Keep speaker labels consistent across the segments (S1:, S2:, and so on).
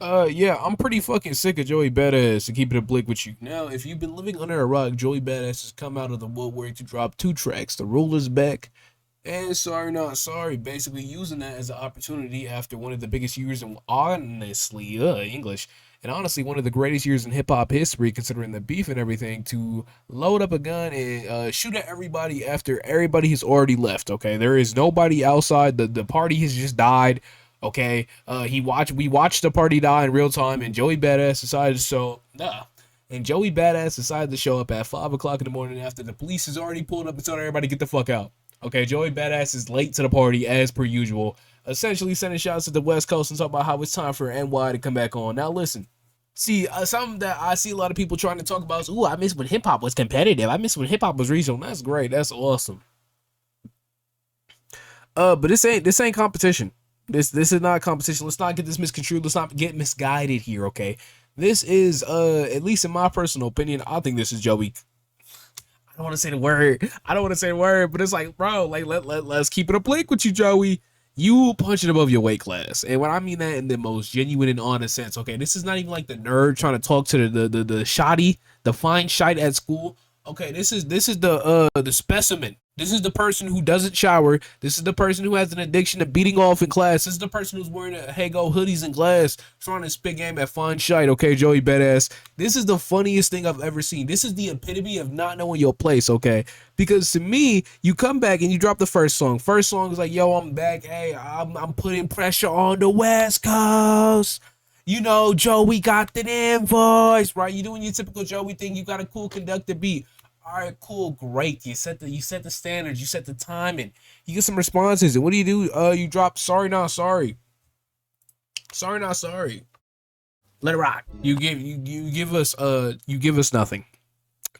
S1: Yeah, I'm pretty fucking sick of Joey Badass to keep it a blick with you. Now, if you've been living under a rock, Joey Badass has come out of the woodwork to drop two tracks, The Ruler's Back and Sorry Not Sorry, basically using that as an opportunity after one of the biggest years in English, and honestly one of the greatest years in hip hop history, considering the beef and everything, to load up a gun and shoot at everybody after everybody has already left. Okay, there is nobody outside. The party has just died. Okay, we watched the party die in real time, and Joey Badass decided to show nah. And Joey Badass decided to show up at 5 o'clock in the morning after the police has already pulled up and told everybody to get the fuck out. Okay, Joey Badass is late to the party as per usual, essentially sending shots at the West Coast and talking about how it's time for NY to come back on. Now listen, see, something that I see a lot of people trying to talk about is, ooh, I miss when hip hop was competitive. I miss when hip hop was regional. That's great. That's awesome. But this ain't competition. This is not competition. Let's not get this misconstrued. Let's not get misguided here. Okay, this is at least in my personal opinion, I think this is Joey. I don't want to say the word. I don't want to say the word, but it's like, bro, like let's keep it a blink with you, Joey. You punching above your weight class, and when I mean that in the most genuine and honest sense. Okay, this is not even like the nerd trying to talk to the shoddy, the fine shite at school. Okay, this is the specimen. This is the person who doesn't shower. This is the person who has an addiction to beating off in class. This is the person who's wearing a hey go hoodies in class, trying to spit game at fine shite. Okay, Joey Badass. This is the funniest thing I've ever seen. This is the epitome of not knowing your place. Okay, because to me, you come back and you drop the first song. First song is like, yo, I'm back. Hey, I'm putting pressure on the West Coast. You know, Joey got that invoice, right? You doing your typical Joey thing. You got a cool conductor beat. All right, cool, great. You set the standards, you set the time, and you get some responses. And what do? You drop Sorry Not Sorry. Sorry Not Sorry. Let it rock. You give us nothing.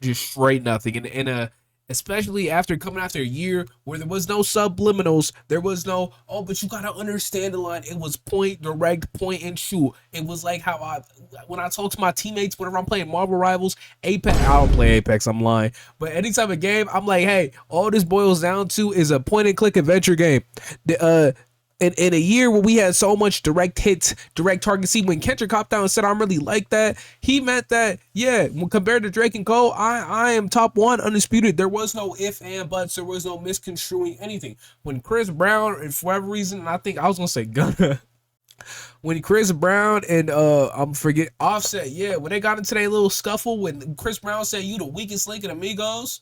S1: Just straight nothing. And especially after coming after a year where there was no subliminals, there was no, oh, but you gotta understand the line. It was point, direct, point, and shoot. It was like how when I talk to my teammates whenever I'm playing Marvel Rivals, Apex. I don't play Apex, I'm lying. But any type of game, I'm like, hey, all this boils down to is a point and click adventure game. In a year where we had so much direct hits, direct target. See, when Kendrick hopped out and said, I'm really like that, he meant that, yeah, when compared to Drake and Cole, I am top one, undisputed. There was no if and buts. There was no misconstruing anything. When Chris Brown, and for whatever reason, I think I was going to say Gunna, when Chris Brown and, I'm forget, Offset, yeah, when they got into their little scuffle, when Chris Brown said, you the weakest link in Amigos,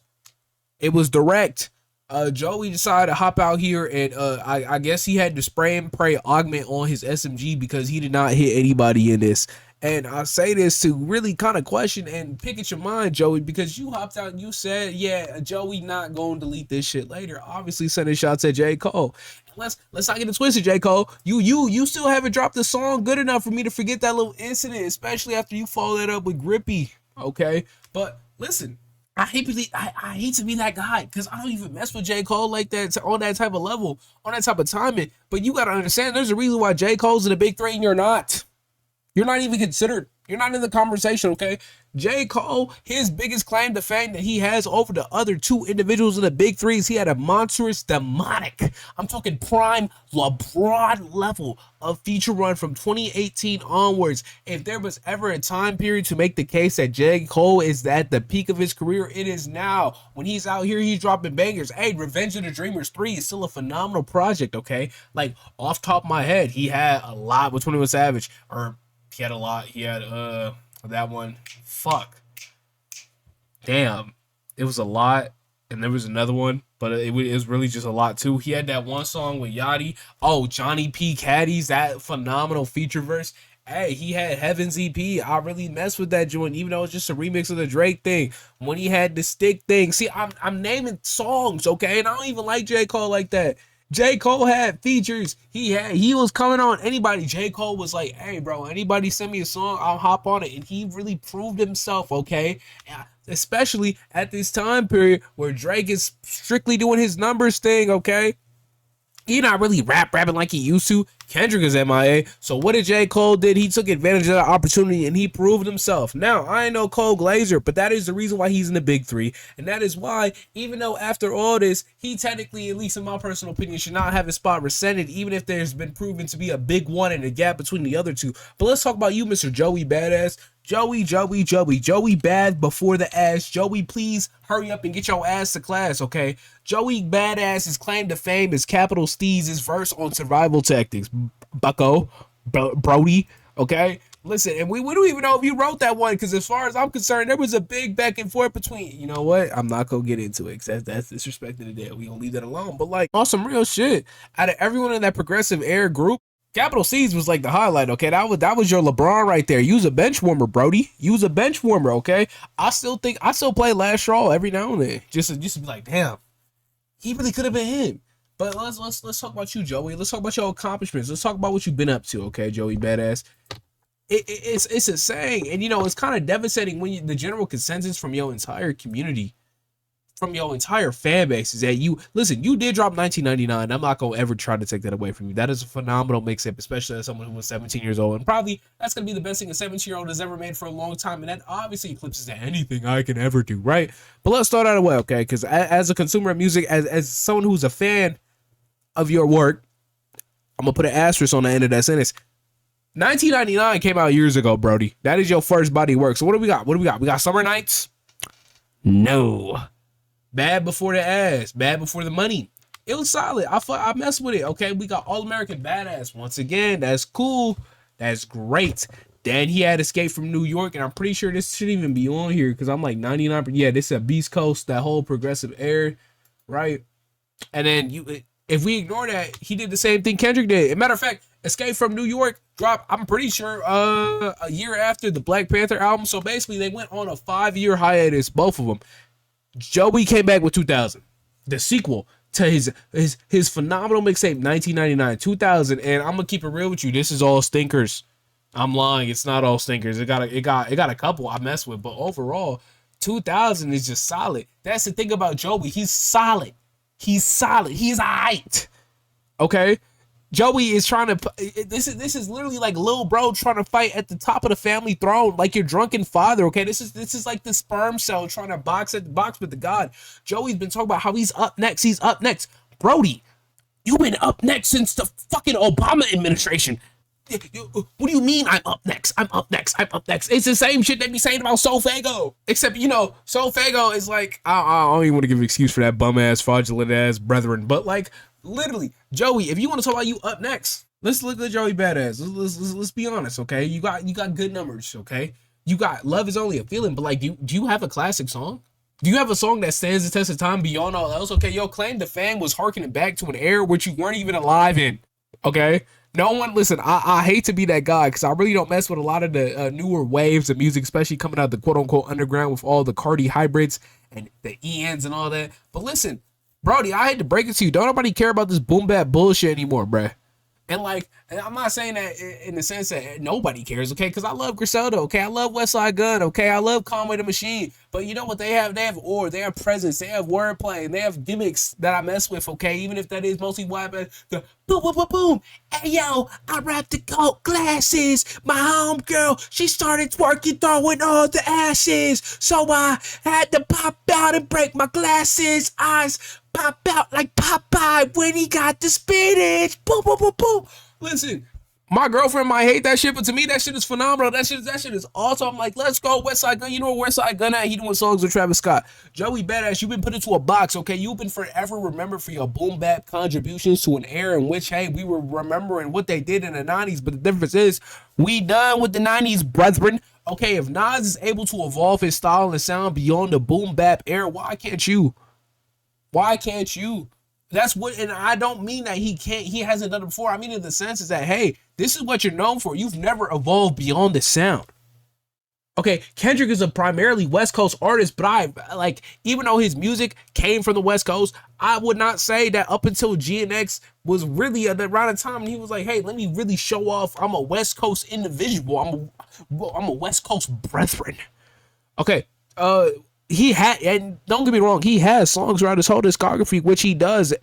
S1: it was direct. Joey decided to hop out here and I guess he had to spray and pray augment on his SMG because he did not hit anybody in this. And I say this to really kind of question and pick at your mind, Joey, because you hopped out and you said, yeah, Joey not going to delete this shit later. Obviously sending shots at J. Cole. Let's not get it twisted, J. Cole. You still haven't dropped the song good enough for me to forget that little incident, especially after you followed that up with Grippy. Okay? But listen. I hate to be that guy because I don't even mess with J. Cole like that on that type of level, on that type of timing. But you gotta understand, there's a reason why J. Cole's in the big three and you're not. You're not even considered. You're not in the conversation, okay? J. Cole, his biggest claim to fame that he has over the other two individuals in the big threes, he had a monstrous, demonic, I'm talking prime, LeBron level of feature run from 2018 onwards. If there was ever a time period to make the case that J. Cole is at the peak of his career, it is now. When he's out here, he's dropping bangers. Hey, Revenge of the Dreamers 3 is still a phenomenal project, okay? Like, off top of my head, he had a lot with 21 Savage, or he had a lot. He had that one. Fuck. Damn. It was a lot. And there was another one, but it was really just a lot too. He had that one song with Yachty. Oh, Johnny P. Caddies, that phenomenal feature verse. Hey, he had Heaven's EP. I really messed with that joint, even though it's just a remix of the Drake thing. When he had the stick thing. See, I'm naming songs, okay? And I don't even like J. Cole like that. J. Cole had features. He was coming on anybody. J. Cole was like, hey, bro, anybody send me a song, I'll hop on it. And he really proved himself, okay? Especially at this time period where Drake is strictly doing his numbers thing, okay? He not really rapping like he used to. Kendrick is MIA. So what did J. Cole did? He took advantage of that opportunity and he proved himself. Now, I ain't no Cole Glazer, but that is the reason why he's in the big three. And that is why, even though after all this, he technically, at least in my personal opinion, should not have his spot rescinded, even if there's been proven to be a big one and a gap between the other two. But let's talk about you, Mr. Joey Badass. Joey bad before the ass. Joey, please hurry up and get your ass to class, okay? Joey Badass's claim to fame is Capital Steez's verse on survival tactics. Bucko, Brody, okay? Listen, and we don't even know if you wrote that one, because as far as I'm concerned, there was a big back and forth between, you know what? I'm not going to get into it, because that's disrespect to the dead. We going to leave that alone. But like, on some real shit, out of everyone in that progressive air group, Capital C's was like the highlight, okay? That was your LeBron right there. Use a bench warmer, Brody. Use a bench warmer, okay? I still play Last Straw every now and then. Just to be like, damn, he really could have been him. But let's talk about you, Joey. Let's talk about your accomplishments. Let's talk about what you've been up to, okay, Joey Badass. It's a saying, and you know, it's kind of devastating when the general consensus from your entire community, from your entire fan base, is that you did drop 1999. I'm not gonna ever try to take that away from you. That is a phenomenal mixtape, especially as someone who was 17 years old, and probably that's gonna be the best thing a 17-year-old has ever made for a long time, and that obviously eclipses anything I can ever do, right? But let's start out the way, okay? Because as a consumer of music, as someone who's a fan of your work, I'm gonna put an asterisk on the end of that sentence. 1999 came out years ago, Brody. That is your first body of work. So what do we got? We got Summer Nights? No. Bad Before the Ass, Bad Before the Money. It was solid. I messed with it. Okay, we got All American Badass. Once again, that's cool. That's great. Then he had Escape from New York, and I'm pretty sure this shouldn't even be on here because I'm like 99%. Yeah, this is a Beast Coast, that whole progressive air, right? And then if we ignore that, he did the same thing Kendrick did. As a matter of fact, Escape from New York dropped, I'm pretty sure, a year after the Black Panther album. So basically, they went on a 5-year hiatus, both of them. Joey came back with 2000, the sequel to his phenomenal mixtape 1999, 2000, and I'm gonna keep it real with you. This is all stinkers. I'm lying. It's not all stinkers. It got a couple I mess with, but overall, 2000 is just solid. That's the thing about Joey. He's solid. He's aight. Okay. Joey is trying to. This is literally like Lil Bro trying to fight at the top of the family throne, like your drunken father. Okay, this is like the sperm cell trying to box with the god. Joey's been talking about how he's up next. He's up next, Brody. You've been up next since the fucking Obama administration. What do you mean I'm up next? I'm up next. It's the same shit they be saying about Solfago. Except, you know, Solfago is like, I don't even want to give an excuse for that bum ass, fraudulent ass brethren. But like, literally, Joey, if you want to talk about you up next, let's look at Joey Badass. Let's be honest, okay? You got good numbers, okay? You got Love Is Only a Feeling, but like, do you have a classic song? Do you have a song that stands the test of time beyond all else? Okay, your claim to fame was harkening back to an era which you weren't even alive in. Okay? No one, listen, I hate to be that guy because I really don't mess with a lot of the newer waves of music, especially coming out of the quote-unquote underground with all the Cardi hybrids and the ENs and all that. But listen, Brody, I hate to break it to you. Don't nobody care about this boom bap bullshit anymore, bruh. And like, I'm not saying that in the sense that nobody cares, okay? Because I love Griselda, okay? I love Westside Gun, okay? I love Conway the Machine. But you know what they have? They have they have presence, they have wordplay, and they have gimmicks that I mess with, okay? Even if that is mostly white, but the boom, boom, boom, boom. Hey, yo, I wrapped the gold glasses. My homegirl, she started twerking, throwing all the ashes. So I had to pop out and break my glasses. Eyes pop out like Popeye when he got the spinach. Boom, boom, boom, boom. Listen, my girlfriend might hate that shit, but to me, that shit is phenomenal. That shit is awesome. I'm like, let's go, Westside Gun. You know where Westside Gun at? He doing songs with Travis Scott. Joey Badass, you've been put into a box, okay? You've been forever remembered for your boom bap contributions to an era in which, hey, we were remembering what they did in the 90s, but the difference is, we done with the 90s, brethren. Okay, if Nas is able to evolve his style and sound beyond the boom bap era, why can't you? Why can't you? That's what, and I don't mean that he hasn't done it before. I mean in the sense is that, hey, this is what you're known for. You've never evolved beyond the sound. Okay, Kendrick is a primarily West Coast artist, but I like, even though his music came from the West Coast, I would not say that up until GNX was really around the time and he was like, hey, let me really show off. I'm a West Coast individual. I'm a West Coast brethren. Okay, he had, and don't get me wrong, he has songs around his whole discography, which he does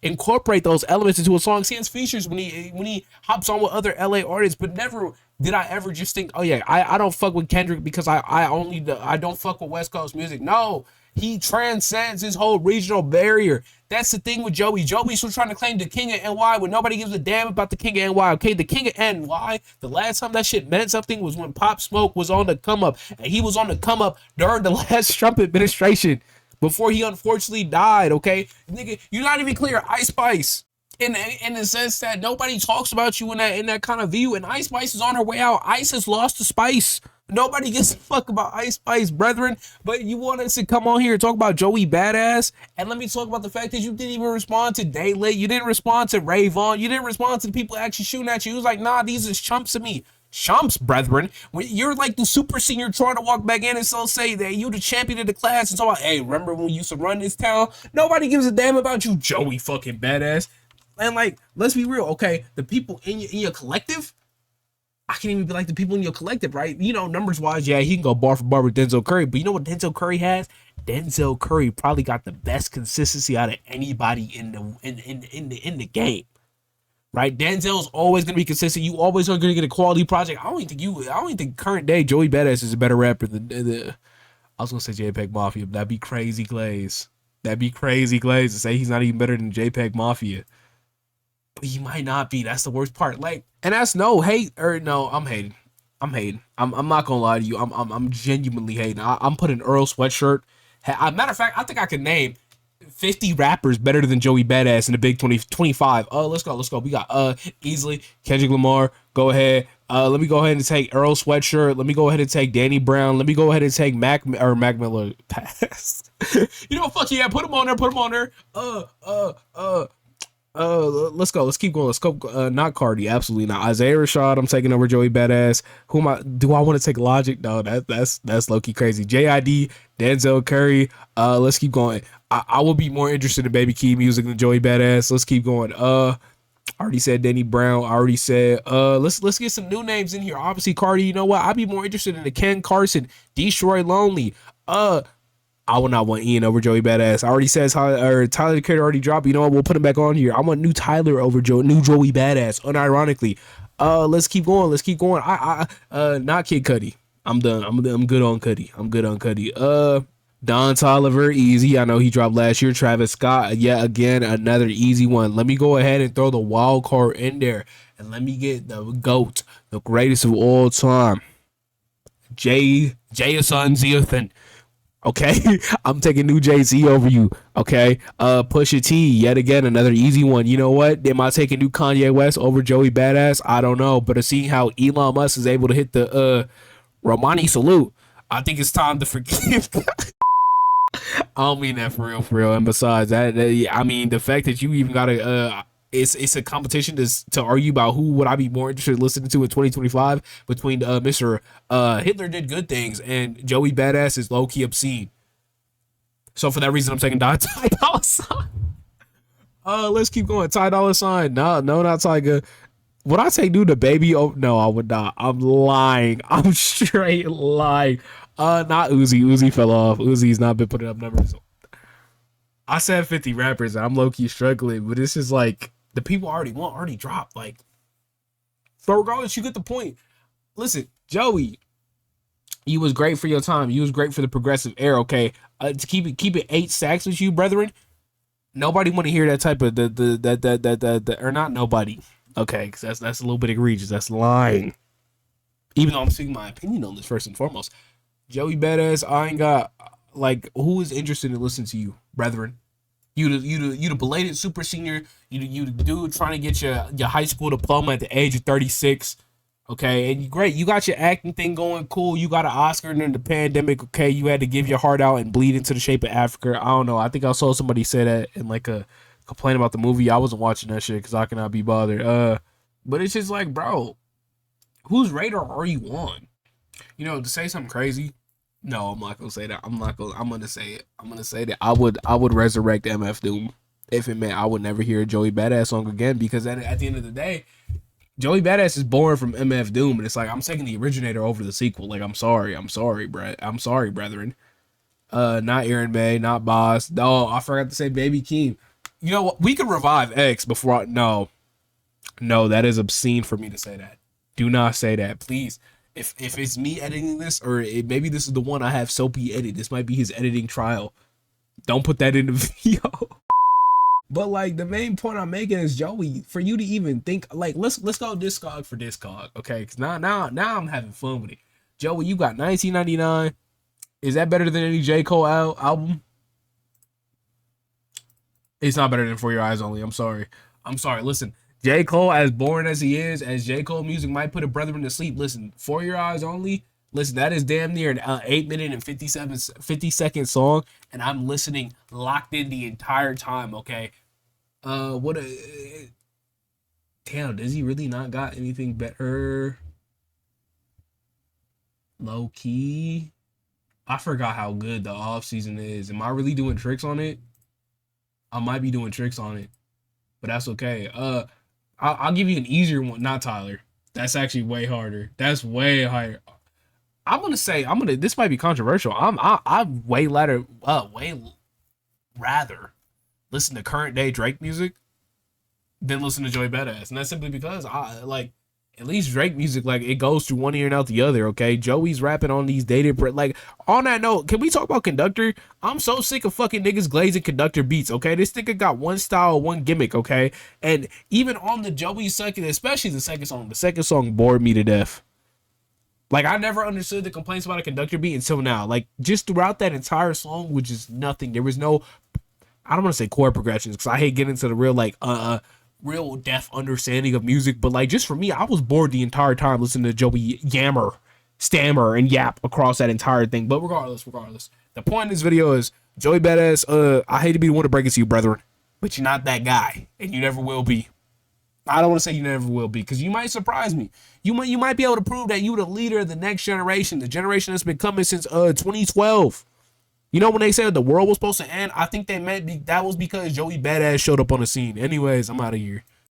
S1: incorporate those elements into a song. He has features when he hops on with other LA artists, but never did I ever just think, oh yeah, I don't fuck with Kendrick because I don't fuck with West Coast music. No, he transcends his whole regional barrier. That's the thing with Joey. Joey's still trying to claim the king of NY when nobody gives a damn about the king of NY. Okay, the king of NY, the last time that shit meant something was when Pop Smoke was on the come up. And he was on the come up during the last Trump administration before he unfortunately died, okay? Nigga, you're not even clear. Ice Spice. In the sense that nobody talks about you in that kind of view, and Ice Spice is on her way out. Ice has lost the spice. Nobody gives a fuck about Ice Spice, brethren. But you want us to come on here and talk about Joey Badass, and let me talk about the fact that you didn't even respond to Daylit. You didn't respond to Ray Vaughn. You didn't respond to the people actually shooting at you. You was like, nah, these is chumps to me. Chumps, brethren. When you're like the super senior trying to walk back in and so say that you the champion of the class and talk about, hey, remember when you used to run this town? Nobody gives a damn about you, Joey fucking Badass. And like, let's be real, okay? The people in your collective, I can't even be like the people in your collective, right? You know, numbers wise, yeah, he can go bar for bar with Denzel Curry, but you know what Denzel Curry has? Denzel Curry probably got the best consistency out of anybody in the game. Right, Denzel's always gonna be consistent. You always are gonna get a quality project. I don't even think current day Joey Badass is a better rapper than the. I was gonna say JPEG Mafia, but that'd be crazy, Glaze. That'd be crazy, Glaze, to say he's not even better than JPEG Mafia. But he might not be. That's the worst part. Like, and that's no hate or no. I'm hating. I'm not gonna lie to you. I'm genuinely hating. I'm putting Earl Sweatshirt. Matter of fact, I think I can name 50 rappers better than Joey Badass in the Big 25. Let's go. We got easily Kendrick Lamar. Go ahead. Let me go ahead and take Earl Sweatshirt. Let me go ahead and take Danny Brown. Let me go ahead and take Mac Miller. Pass. You know what? Fuck yeah. Put him on there. Let's go. Let's keep going. Let's go. Not Cardi. Absolutely not. Isaiah Rashad. I'm taking over Joey Badass. Do I want to take Logic? No, that's low key crazy. JID, Denzel Curry. Let's keep going. I will be more interested in Baby Key music than Joey Badass. Let's keep going. I already said Danny Brown. I already said let's get some new names in here. Obviously Cardi. You know what? I'd be more interested in the Ken Carson, Destroy Lonely. I will not want Ian over Joey Badass. I already said Tyler the Creator already dropped. You know what? We'll put him back on here. I want new Tyler over new Joey Badass. Unironically. Let's keep going. Not Kid Cudi. I'm done. I'm good on Cudi. Don Toliver, easy. I know he dropped last year. Travis Scott, yet again, another easy one. Let me go ahead and throw the wild card in there. And let me get the GOAT, the greatest of all time. Jason Zeothan. Okay, I'm taking new Jay-Z over you. Okay, Pusha T, yet again another easy one. You know what? Am I taking new Kanye West over Joey Badass? I don't know, but seeing how Elon Musk is able to hit the Romani salute, I think it's time to forgive. I don't mean that for real. And besides that, I mean the fact that you even gotta it's a competition to argue about who would I be more interested in listening to in 2025 between Mr. Hitler Did Good Things and Joey Badass is low key obscene. So for that reason, I'm taking Ty Dolla $ign. Let's keep going. Ty Dolla $ign. No, not Tyga. Would I take dude the baby? Oh no, I would not. I'm lying. I'm straight lying. Not Uzi. Uzi fell off. Uzi's not been putting up numbers. I said 50 rappers and I'm low key struggling, but this is like the people already dropped. Like, so regardless, you get the point. Listen, Joey, you was great for your time. You was great for the progressive era. Okay, to keep it 8 stacks with you, brethren. Nobody want to hear that type of the or not nobody. Okay, because that's a little bit egregious. That's lying. Even though I'm speaking my opinion on this first and foremost. Joey Badass, I ain't got like who is interested in listening to you, brethren. You the belated super senior. You the dude trying to get your high school diploma at the age of 36. Okay, and great. You got your acting thing going, cool. You got an Oscar during the pandemic. Okay, you had to give your heart out and bleed into the Shape of Africa. I don't know. I think I saw somebody say that in like a complaint about the movie. I wasn't watching that shit because I cannot be bothered. But it's just like, bro, whose radar are you on? You know, to say something crazy. No, I'm not gonna say that. I'm gonna say it. I'm gonna say that I would resurrect MF Doom if it meant I would never hear a Joey Badass song again, because at the end of the day, Joey Badass is born from MF Doom, and it's like I'm taking the originator over the sequel. Like I'm sorry, brethren. Not Aaron May, not Boss. No, I forgot to say Baby Keem. You know what? We could revive X before no, that is obscene for me to say that. Do not say that, please. If it's me editing this, or maybe this is the one I have Soapy edit. This might be his editing trial. Don't put that in the video. But like the main point I'm making is, Joey, for you to even think, like, let's go Discog for Discog, okay? Because now I'm having fun with it. Joey, you got 1999. Is that better than any J. Cole album? It's not better than For Your Eyes Only. I'm sorry. Listen, J. Cole, as boring as he is, as J. Cole music might put a brethren to sleep, listen, For Your Eyes Only, listen, that is damn near an 8 minute and 50-second song, and I'm listening locked in the entire time, okay? What a... Damn, does he really not got anything better? Low key? I forgot how good the off season is. Am I really doing tricks on it? I might be doing tricks on it, but that's okay. I'll give you an easier one. Not Tyler. That's actually way harder. That's way higher. This might be controversial. I way rather listen to current day Drake music than listen to Joey Badass, and that's simply because I like, at least Drake music, like, it goes through one ear and out the other, okay? Joey's rapping on these dated, like, on that note, can we talk about Conductor? I'm so sick of fucking niggas glazing Conductor beats, okay? This nigga got one style, one gimmick, okay? And even on the Joey second, especially the second song bored me to death. Like, I never understood the complaints about a Conductor beat until now. Like, just throughout that entire song, which is nothing. There was no, I don't want to say chord progressions, because I hate getting into the real, like, real depth understanding of music, but like, just for me, I was bored the entire time listening to Joey yammer, stammer, and yap across that entire thing. But regardless, the point of this video is, Joey Badass, I hate to be the one to break it to you, brethren, but you're not that guy, and you never will be. I don't want to say you never will be, because you might surprise me. You might be able to prove that you the leader of the next generation, the generation that's been coming since 2012. You know, when they said the world was supposed to end, I think they meant that was because Joey Badass showed up on the scene. Anyways, I'm out of here.